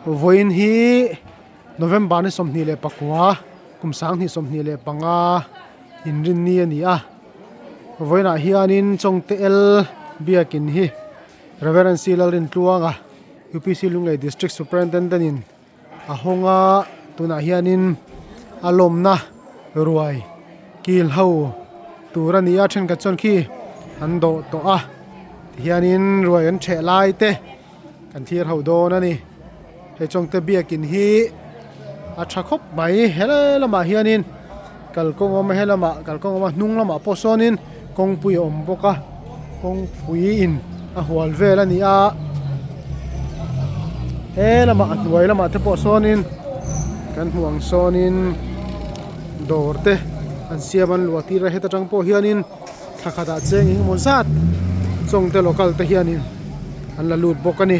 voin hi November ni somni le pakwa kumsang ni somni le panga inrin ni ani a voina hianin chongte el biakin hi Reverend Silalin Tluanga UPC Lungai District Superintendent in ahonga tuna hianin alomna ruai kil ho turani a then ka chon khi an do to a hianin ruai an the lai te kan thir ho do na ni he chongte biakin hi a thakop mai hele lama hianin kalkong om helama kalkong om nung lama posonin kongpui om boka kongpui in a hual vel ani a helama atwai lama te posonin kan huang sonin dorte an siaman luati ra heta tang po hianin thakata cheng ing monsat chongte local te hianin an la lut bokani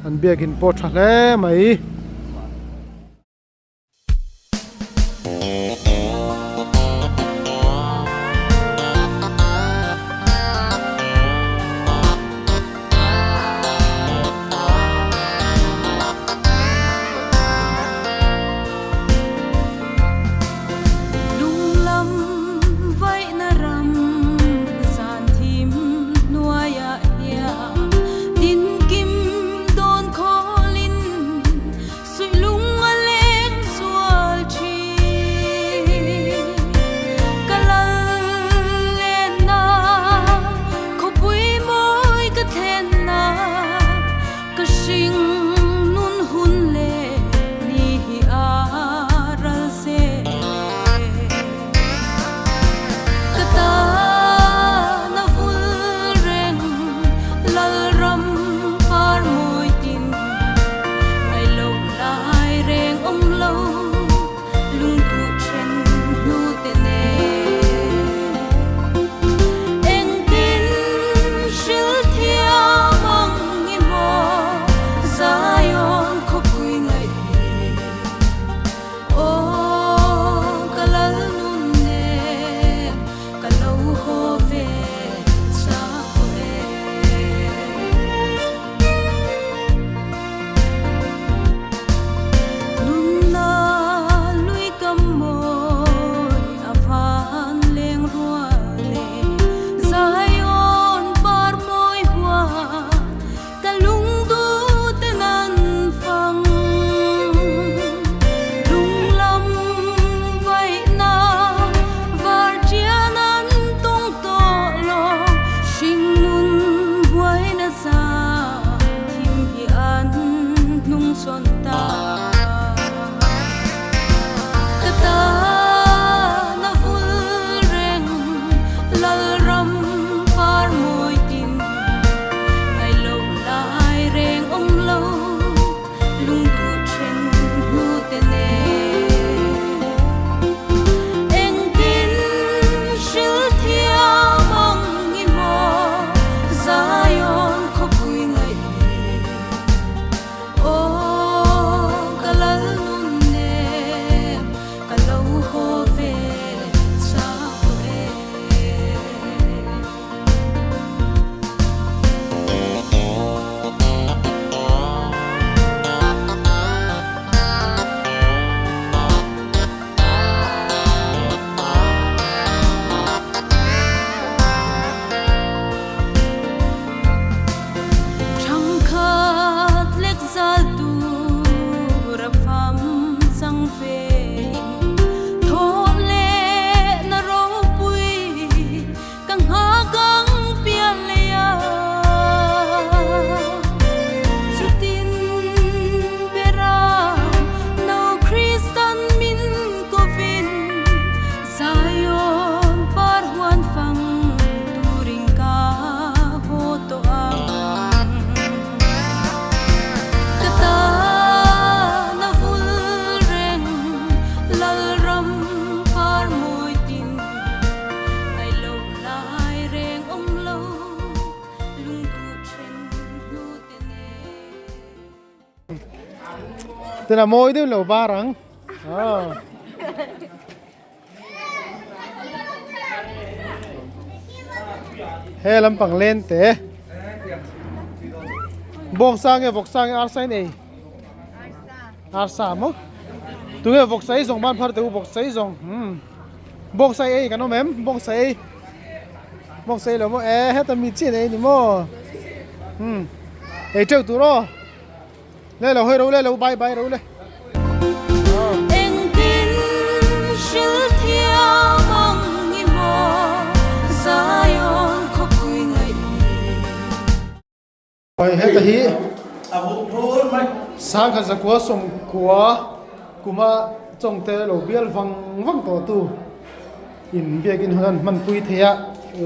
an biakin po thale mai Thế là môi đấy lẩu ba răng. He làm bằng lên thế. bong sang e vok sang ar sai nei ar sa mo tu nge vok sai zong ban phar te vok sai zong bong sai e kan mem bong sai lo mo e het mi chi nei ni mo e treu tu ro le lo hoi ro le lo bai bai ro le oi het hi sang kan sa kwa som kwa kuma chong te lo bial wang to tu in biak in han man pui thea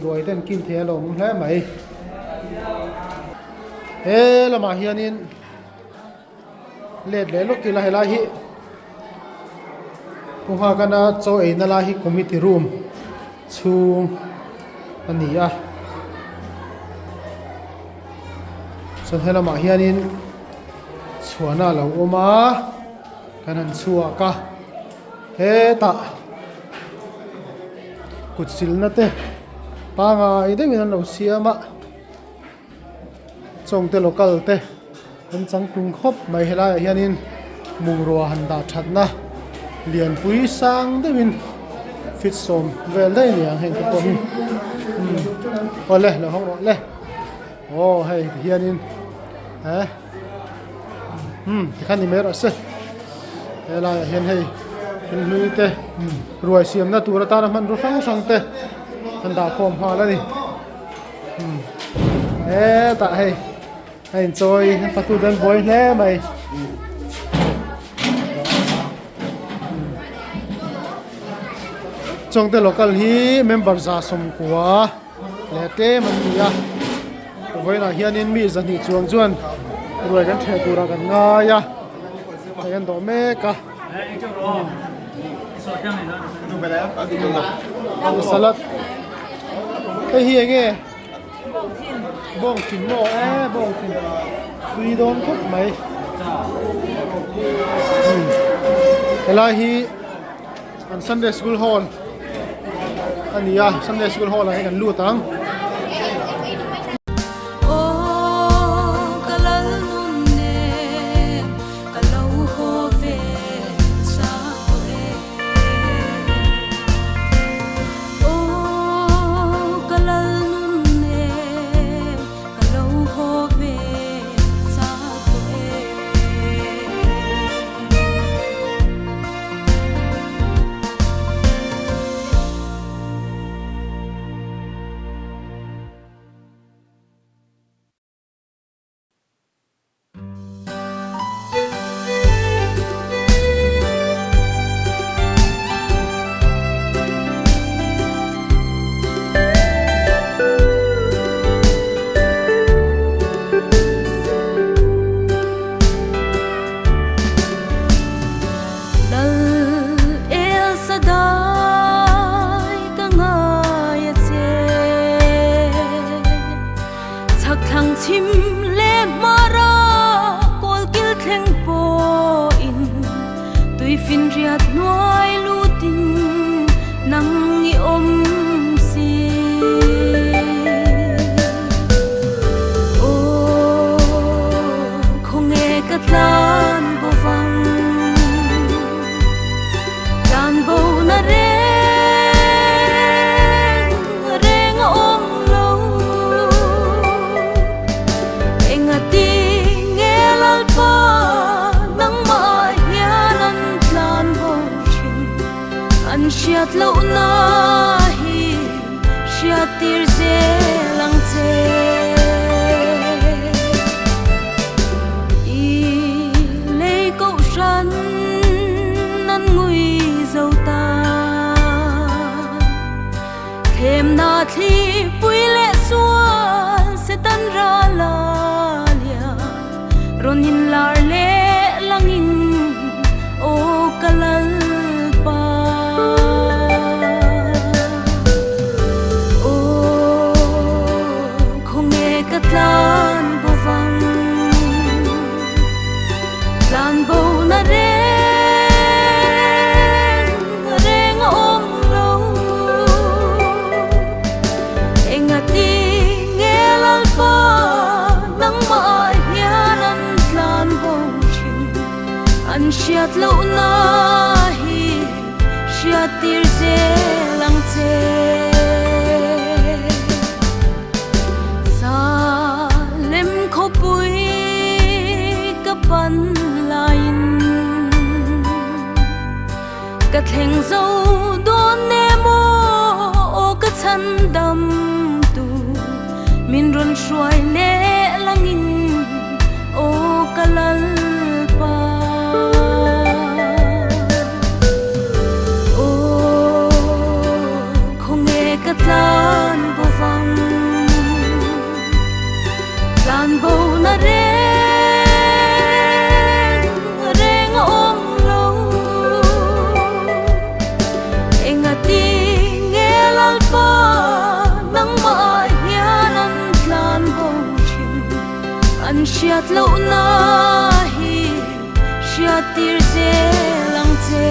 roi ten kim thea lo mu hle mai e lama hianin let le lok kila hela hi kuma kana cho e na la hi committee room chung ania son hela ma hianin chuana lo oma kanan chua ka he ta kutsil na te panga ide minan lo siama chong te local te an chang tung khop mai hela hianin mungro handa thatna lian pui sang de min fit som vel dai ni ang hen ko mi ole lo hong le oh hey hianin ha khani mer ase ela hian hei hin lui te ruai siam na tur ta na man ru sang te kan da khom ha la ni ta hei enjoy patu dan boy le mai chong te local hi member za som kwa le te man ya voi na hianin mi zani chuan ruai kan the tura kan nga ya kan do me ka salad cái hi nghe bong thìn mo bong thìn tùy don khúc mày cái là hi an Sunday school hall anh ya Sunday school hall là cái gần lúa tăng Siat lo na hi siat tir ze lang che I le ko shan nan ngui zo ta thêm na thi pui le suan se tan ra la lia ron in lar le langin o kalal lan bo vang lan bo na reng om lo engati ngelal pa nang ma hian siat lo na hi siat tir se lang che sa lem kho pui ka pan lain ka thleng zo don ne mo o ka chan dam tu min ron shuai le langin o kalal pa o không nghe ka tlan bo vang tlan bo na re reng om lo enga ti nghe lal pa nang ma hian an tlan bo chin an siat lo na hi siat tir se lang che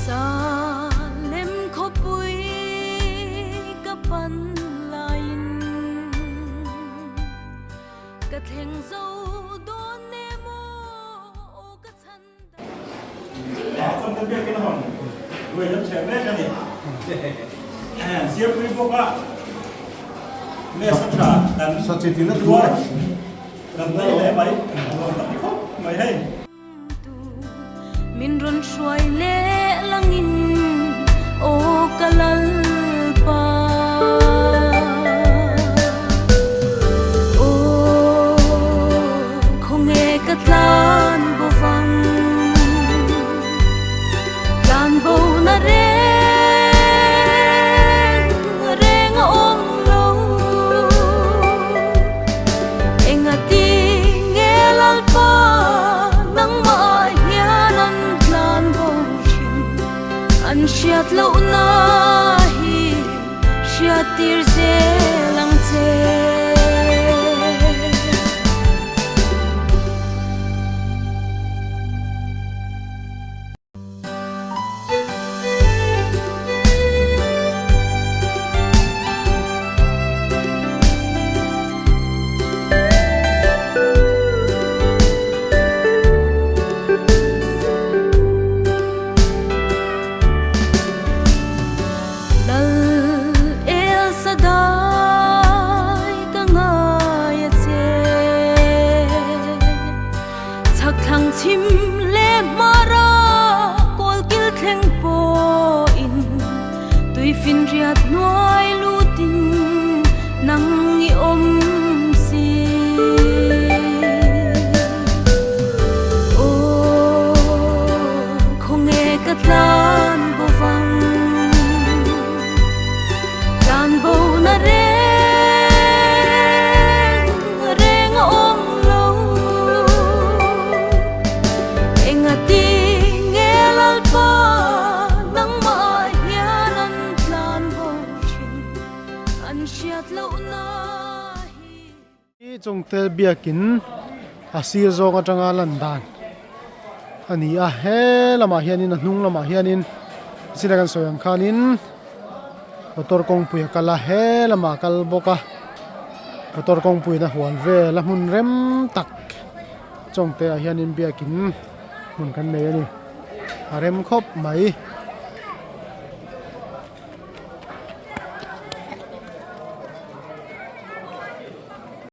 sa lem kho pui ka pan lain ka thleng zo don ne mo o ka chan daคนจะเบียกันหอนด้วยน้ำเชื่อแม่กันนี่เสียบริโภคอะแม่สัจจะดัน Sachitin na ตัว tuwa. ดันได้ไหมไหมตัดที่เขาไม่ให้ tu min ron shuai le langin o kalal pa o không nghe ka tlan bo vang tlan bo na re reng om lo enga ti nghe lal pa nang ma hian an tlan bo chin an siat lo na hi siat tir se lang che dal el sadai ka ngai che chak thang chim le mara kol kil thleng po in tui fin riat nuai lutin nang i om si o không nghe ka tlan bo vang tlan bo na re reng om lo enga ti nghe lal pa nang ma hian an tlan bo chin an siat lo na hi Chung tel biakin asir zong atanga landan ani a he lama hianin a hnung lama hianin sinakan soyang khanin motor kong puya kala he lama kal boka motor kong pui na hual ve la mun rem tak chong te a hianin biakin mun kan nei ani a rem khop mai